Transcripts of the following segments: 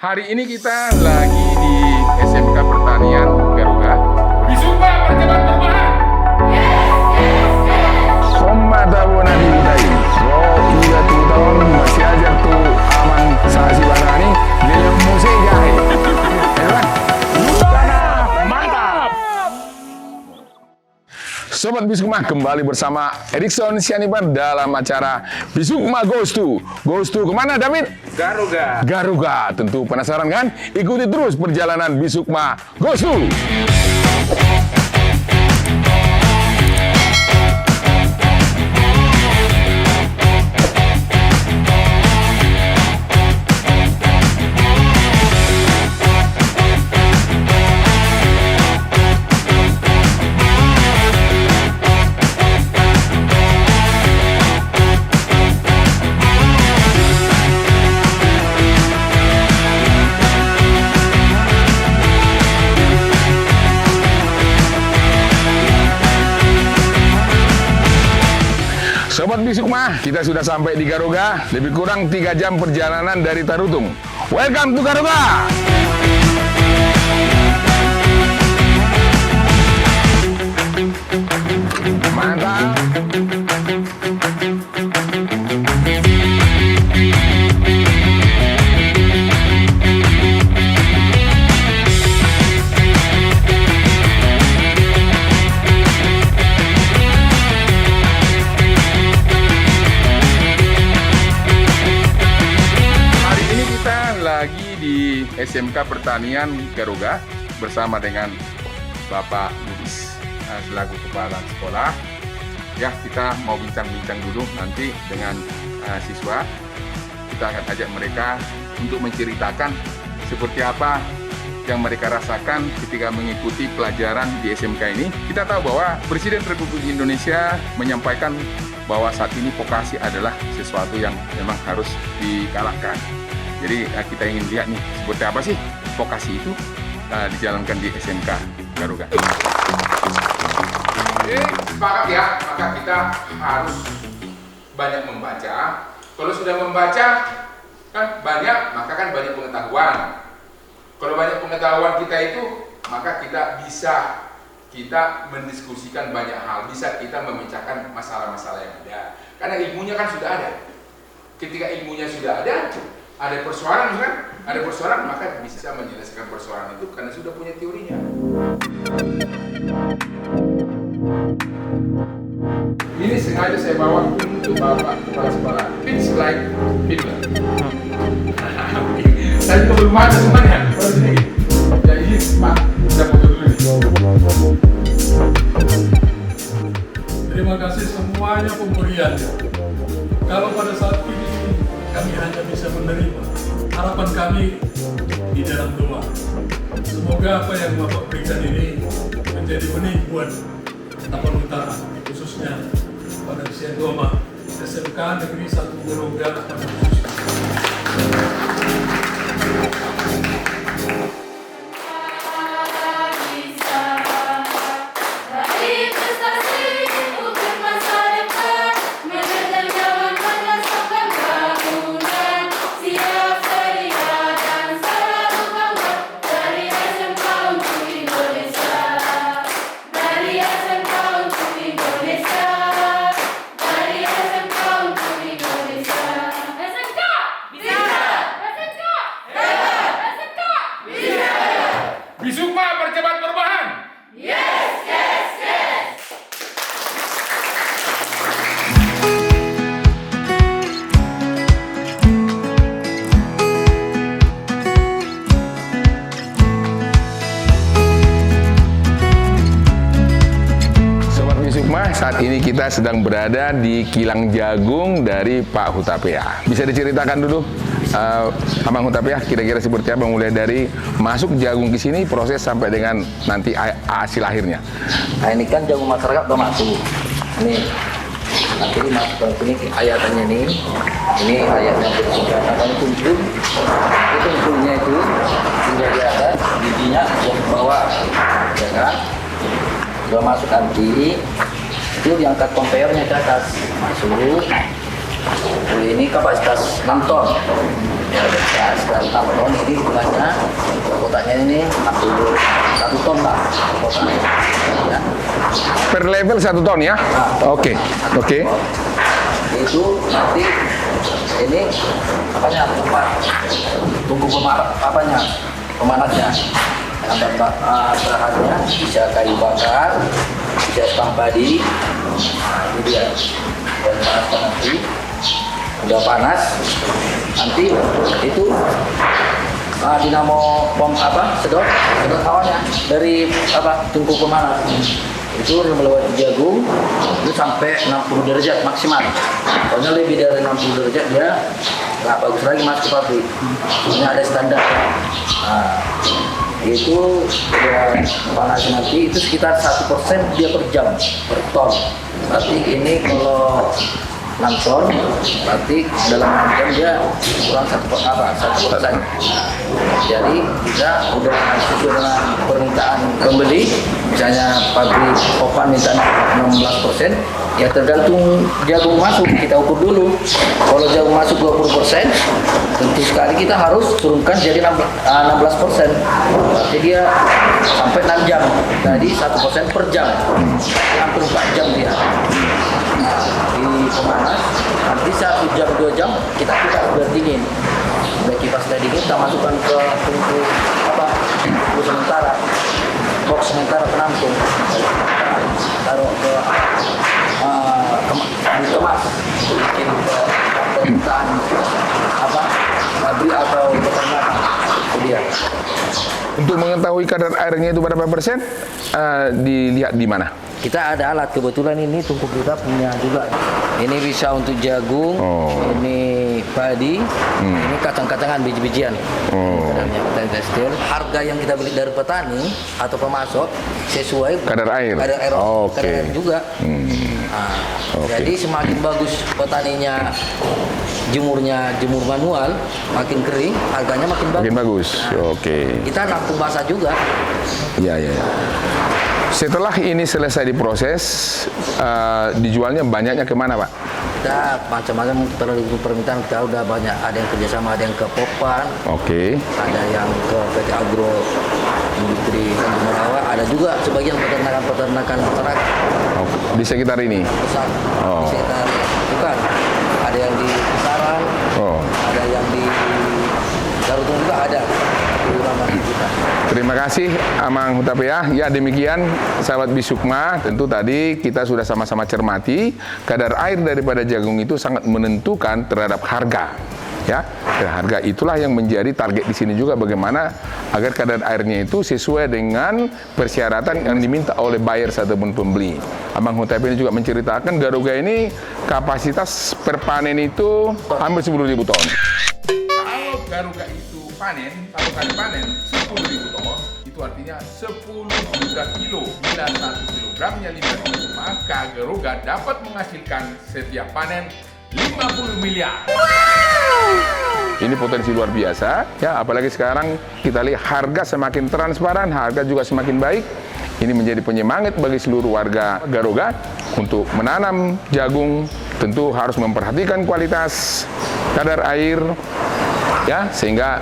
Hari ini kita lagi di SMK Pertanian Garuga. Bisukma percepat perubahan. Somma tahu nadi budai. Ro iya tu tahun masih ajar tu aman sasi banani. Dia musik jahit. Mantap. Sobat Bisukma, kembali bersama Erikson Sianibar dalam acara Bisukma Goes to. Goes to kemana, David? Garuga. Garuga. Tentu penasaran kan? Ikuti terus perjalanan Bisukma Goes to. Sobat Bisukma, kita sudah sampai di Garuga. Lebih kurang 3 jam perjalanan dari Tarutung. Welcome to Garuga! Mantap! Lagi di SMK Pertanian Garuga bersama dengan Bapak Lubis selaku kepala sekolah. Ya, kita mau bincang-bincang dulu nanti dengan siswa. Kita akan ajak mereka untuk menceritakan seperti apa yang mereka rasakan ketika mengikuti pelajaran di SMK ini. Kita tahu bahwa Presiden Republik Indonesia menyampaikan bahwa saat ini vokasi adalah sesuatu yang memang harus digalakkan. Jadi kita ingin lihat nih seperti apa sih vokasi itu dijalankan di SMK Garuga. Jadi sepakat ya, maka kita harus banyak membaca. Kalau sudah membaca kan banyak, maka kan banyak pengetahuan. Kalau banyak pengetahuan kita itu, maka kita mendiskusikan banyak hal, bisa kita memecahkan masalah-masalah yang ada. Karena ilmunya kan sudah ada. Ketika ilmunya sudah ada persoalan kan? Ada persoalan, maka bisa menyelesaikan persoalan itu karena sudah punya teorinya. Ini sengaja saya bawa untuk Bapak Kepala Sekolah. It's like Hitler. Saya juga belum ada semuanya. Ya ini Pak, kita foto dulu nih. Terima kasih semuanya pemberiannya. Kalau pada saat ini kami hanya bisa menerima. Harapan kami di dalam doa. Semoga apa yang Bapak berikan ini menjadi benih buat Tapan Utara, khususnya pada usia Goma SMK Negeri 1 Garuga pada khususnya. Bisukma percepat perubahan. Sobat Bisukma, saat ini kita sedang berada di kilang jagung dari Pak Hutapea. Bisa diceritakan dulu, Abang Hutapea, kira-kira seperti apa mulai dari masuk jagung ke sini, proses sampai dengan nanti hasil akhirnya? Nah, ini kan jagung masyarakat udah masuk. Ini nanti masuk ke sini ayatannya ini ayatnya dikatakan kumpul. Itu kumpulnya itu tinggal di atas, bijinya yang ke bawah, ya kan? Udah masuk nanti itu diangkat konveyornya ke atas, masuk. Ini kapasitas 6 ton. Ya, kapasitas 6 ton ini hitungannya kotaknya ini 1 ton lah kotaknya. Ya. Per level 1 ton ya? Oke. Itu nanti ini tempat tunggu pemanasnya. Yang bahannya bisa kayu bakar, bisa stang padi. Nah, ini dia. Dan panaskan nanti, udah panas, nanti itu dinamo sedot hawanya dari tungku pemanas itu melewati jagung itu sampai 60 derajat maksimal. Pokoknya lebih dari 60 derajat dia nggak bagus lagi masuk ke pabrik. Ini ada standar. Nah, itu ya, panas nanti itu sekitar 1% dia per jam per ton. Berarti ini kalau 6 ton, berarti dalam 6 jam dia kurang 1%. Jadi kita udah sesuai dengan permintaan pembeli. Misalnya pabrik Ovan minta 16%, ya tergantung jagung masuk, kita ukur dulu. Kalau jagung masuk 20%, tentu sekali kita harus turunkan jadi 16%. Berarti dia sampai 6 jam, jadi 1% per jam, hampir 4 jam dia. Di pemanas, nanti 1 jam 2 jam kita udah dingin. Udah kipas udah dingin, kita masukkan ke tungku sementara. Box sementara penampung, taruh ke dikemas, bikin permintaan pabrik atau peternakan. Itu dia. Untuk mengetahui kadar airnya itu berapa persen, dilihat di mana? Kita ada alat, kebetulan ini tungku kita punya juga. Ini bisa untuk jagung, ini padi, ini kacang-kacangan, biji-bijian. Kadarnya petani tekstil. Harga yang kita beli dari petani atau pemasok sesuai kadar air. Kadar air, kadar air juga. Jadi semakin bagus petaninya, jemur manual, makin kering, harganya makin bagus. Makin bagus. Kita nampung basah juga. Iya. Setelah ini selesai diproses, dijualnya banyaknya kemana, Pak? Kita macam-macam terlalu permintaan, kita udah banyak. Ada yang kerjasama, ada yang ke Popan, ada yang ke PT Agro Industri Tanjung Merawa, ada juga sebagian peternakan masyarakat. Di sekitar ini? Pusat, di sekitar bukan. Ada yang di Sarang, ada yang di Garutung juga ada. Terima kasih Amang Hutapea. Ya, demikian sahabat Bisukma, tentu tadi kita sudah sama-sama cermati kadar air daripada jagung itu sangat menentukan terhadap harga. Ya, dan harga itulah yang menjadi target di sini juga, bagaimana agar kadar airnya itu sesuai dengan persyaratan yang diminta oleh buyer ataupun pembeli. Amang Hutapea juga menceritakan Garuga ini kapasitas per panen itu hampir 10.000 ton. Kalau Garuga itu satu kali panen 10.000 ton, itu artinya 10 juta kilo. Bila 1 kilogramnya 5 kilo, maka Garuga dapat menghasilkan setiap panen 50 miliar. Ini potensi luar biasa, ya. Apalagi sekarang kita lihat harga semakin transparan, harga juga semakin baik. Ini menjadi penyemangat bagi seluruh warga Garuga untuk menanam jagung. Tentu harus memperhatikan kualitas kadar air, ya, sehingga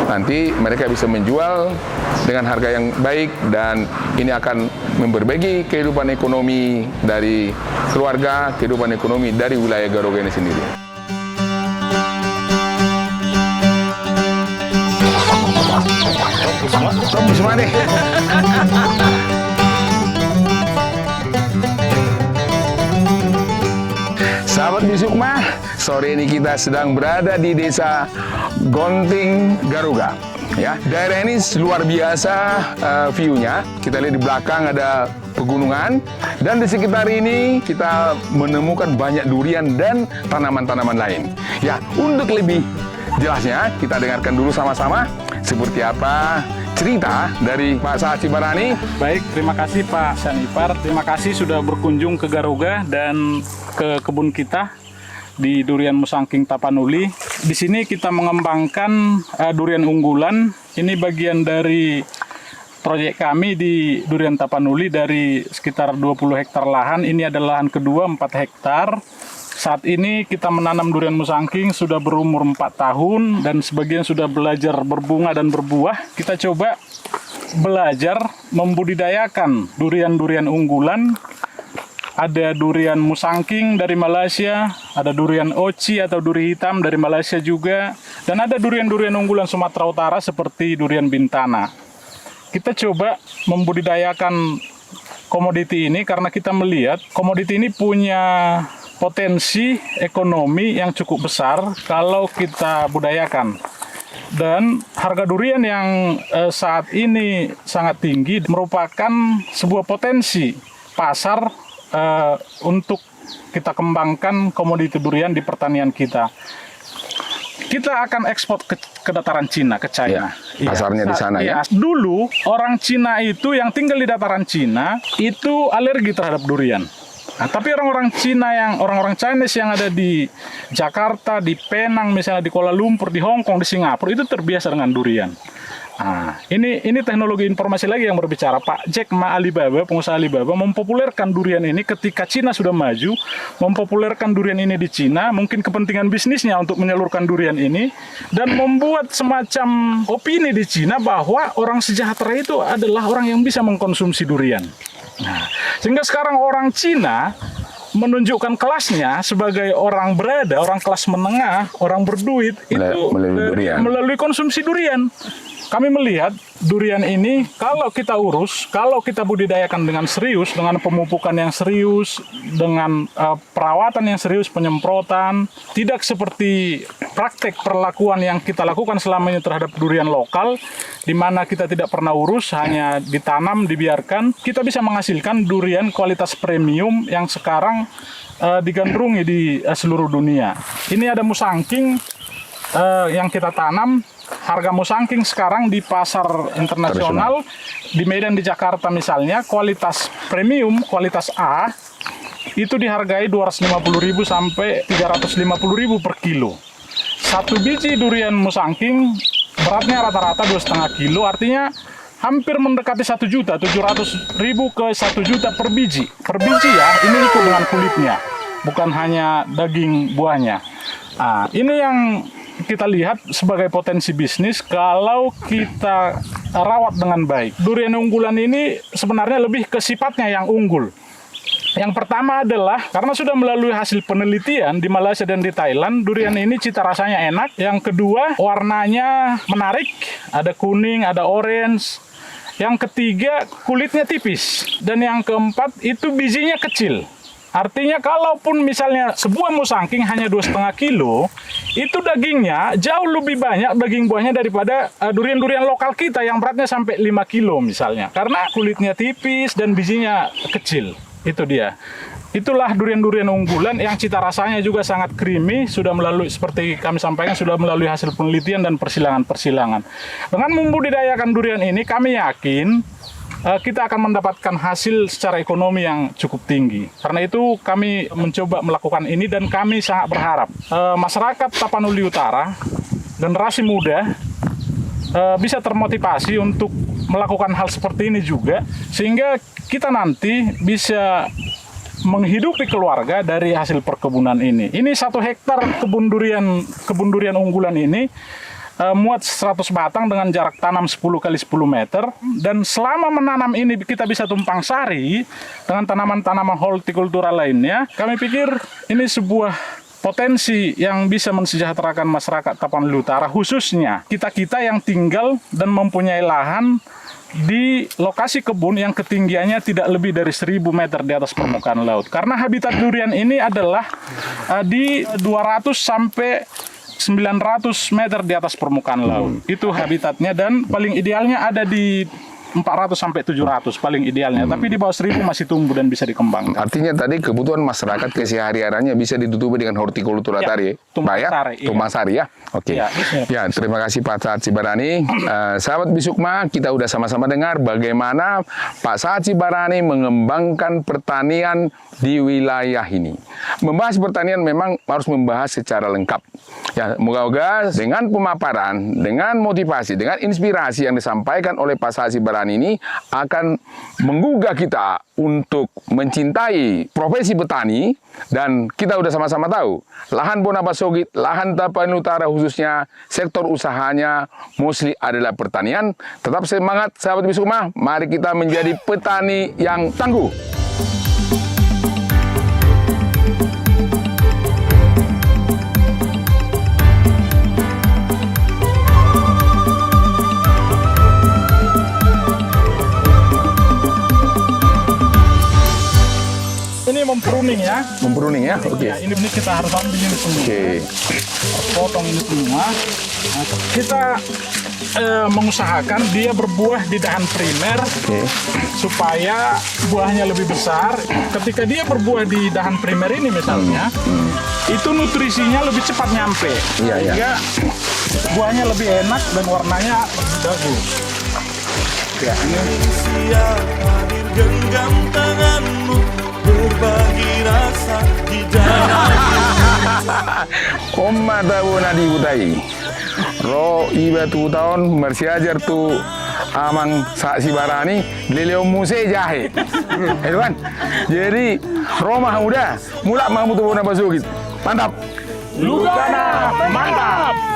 nanti mereka bisa menjual dengan harga yang baik, dan ini akan memperbaiki kehidupan ekonomi dari keluarga, kehidupan ekonomi dari wilayah Garuga ini sendiri. Semua nih. Sahabat Bisukma, sore ini kita sedang berada di desa Gonting, Garuga. Ya, daerah ini luar biasa view-nya. Kita lihat di belakang ada pegunungan, dan di sekitar ini kita menemukan banyak durian dan tanaman-tanaman lain. Ya, untuk lebih jelasnya kita dengarkan dulu sama-sama seperti apa cerita dari Pak Sahat Cibarani. Baik, terima kasih Pak Sanipar. Terima kasih sudah berkunjung ke Garuga dan ke kebun kita di Durian Musangking Tapanuli. Di sini kita mengembangkan durian unggulan. Ini bagian dari proyek kami di Durian Tapanuli dari sekitar 20 hektar lahan. Ini adalah lahan kedua 4 hektar. Saat ini kita menanam durian musangking sudah berumur 4 tahun dan sebagian sudah belajar berbunga dan berbuah. Kita coba belajar membudidayakan durian-durian unggulan. Ada durian musangking dari Malaysia, ada durian oci atau duri hitam dari Malaysia juga, dan ada durian-durian unggulan Sumatera Utara seperti durian bintana. Kita coba membudidayakan komoditi ini karena kita melihat komoditi ini punya potensi ekonomi yang cukup besar kalau kita budayakan. Dan harga durian yang saat ini sangat tinggi merupakan sebuah potensi pasar untuk kita kembangkan komoditi durian di pertanian kita. Kita akan ekspor ke dataran Cina, ke China. Pasarnya di sana ya. Dulu orang Cina itu yang tinggal di dataran Cina itu alergi terhadap durian. Nah, tapi orang-orang Chinese yang ada di Jakarta, di Penang, misalnya di Kuala Lumpur, di Hong Kong, di Singapura itu terbiasa dengan durian. Nah, ini teknologi informasi lagi yang berbicara. Pak Jack Ma Alibaba, pengusaha Alibaba, mempopulerkan durian ini ketika Cina sudah maju, mempopulerkan durian ini di Cina, mungkin kepentingan bisnisnya untuk menyalurkan durian ini, dan membuat semacam opini di Cina bahwa orang sejahtera itu adalah orang yang bisa mengkonsumsi durian. Nah, sehingga sekarang orang Cina menunjukkan kelasnya sebagai orang berada, orang kelas menengah, orang berduit itu melalui konsumsi durian. Kami melihat durian ini kalau kita urus, kalau kita budidayakan dengan serius, dengan pemupukan yang serius, dengan perawatan yang serius, penyemprotan, tidak seperti praktek perlakuan yang kita lakukan selama ini terhadap durian lokal, di mana kita tidak pernah urus, hanya ditanam, dibiarkan, kita bisa menghasilkan durian kualitas premium yang sekarang digandrungi di seluruh dunia. Ini ada musangking yang kita tanam. Harga musangking sekarang di pasar internasional, di Medan, di Jakarta misalnya, kualitas premium, kualitas A, itu dihargai 250.000 sampai 350.000 per kilo. Satu biji durian musangking beratnya rata-rata 2,5 kilo, artinya hampir mendekati 1.700.000 ke 1 juta per biji. Per biji ya, ini ikut dengan kulitnya, bukan hanya daging buahnya. Nah, ini yang kita lihat sebagai potensi bisnis kalau kita rawat dengan baik. Durian unggulan ini sebenarnya lebih ke sifatnya yang unggul. Yang pertama adalah karena sudah melalui hasil penelitian di Malaysia dan di Thailand, durian ini cita rasanya enak. Yang kedua, warnanya menarik, ada kuning, ada orange. Yang ketiga, kulitnya tipis. Dan yang keempat, itu bijinya kecil. Artinya kalaupun misalnya sebuah musangking hanya 2,5 kilo, itu dagingnya jauh lebih banyak daging buahnya daripada durian-durian lokal kita yang beratnya sampai 5 kilo misalnya. Karena kulitnya tipis dan bijinya kecil. Itu dia. Itulah durian-durian unggulan yang cita rasanya juga sangat creamy, sudah melalui, seperti kami sampaikan, sudah melalui hasil penelitian dan persilangan-persilangan. Dengan membudidayakan durian ini, kami yakin kita akan mendapatkan hasil secara ekonomi yang cukup tinggi. Karena itu kami mencoba melakukan ini dan kami sangat berharap masyarakat Tapanuli Utara, generasi muda, bisa termotivasi untuk melakukan hal seperti ini juga, sehingga kita nanti bisa menghidupi keluarga dari hasil perkebunan ini. Ini 1 hektar kebun durian unggulan ini muat 100 batang dengan jarak tanam 10 kali 10 meter, dan selama menanam ini kita bisa tumpang sari dengan tanaman-tanaman hortikultura lainnya. Kami pikir ini sebuah potensi yang bisa mensejahterakan masyarakat Tapanuli Utara, khususnya kita-kita yang tinggal dan mempunyai lahan di lokasi kebun yang ketinggiannya tidak lebih dari 1.000 meter di atas permukaan laut. Karena habitat durian ini adalah di 200 sampai 900 meter di atas permukaan laut. Itu habitatnya, dan paling idealnya ada di 400 sampai 700 paling idealnya. Tapi di bawah 1.000 masih tumbuh dan bisa dikembangkan. Artinya tadi kebutuhan masyarakat kesehariannya bisa ditutupi dengan hortikultura tadi, tumpang sari ya. Oke. Ya, terima kasih Pak Saad Cibarani. Sahabat Bisukma, kita udah sama-sama dengar bagaimana Pak Saad Cibarani mengembangkan pertanian di wilayah ini. Membahas pertanian memang harus membahas secara lengkap. Ya, moga-moga dengan pemaparan, dengan motivasi, dengan inspirasi yang disampaikan oleh Pak Saad Cibarani petani ini akan menggugah kita untuk mencintai profesi petani. Dan kita udah sama-sama tahu, lahan Bonabasogit, lahan Tapanuli Utara khususnya sektor usahanya mostly adalah pertanian. Tetap semangat sahabat Bisukma, mari kita menjadi petani yang tangguh. Ini mempruning ya. Mempruning ya, oke. Ya, ini kita harus ambil ini semua. Oke. Potong ini semua. Nah, kita mengusahakan dia berbuah di dahan primer supaya buahnya lebih besar. Ketika dia berbuah di dahan primer ini misalnya, itu nutrisinya lebih cepat nyampe. Iya, iya. Sehingga buahnya lebih enak dan warnanya lebih bagus. Ya, ini Siap hadir genggam tanganmu, berbagi rasa di dalam. Omma tabu nadi butai. Ro iba tu tahun mersiajar tu amang saksi barani leleo muse jahe. Itu kan. Jadi Roma udah mulak mamu tu Bonabasogit. Mantap. Lugana, mantap.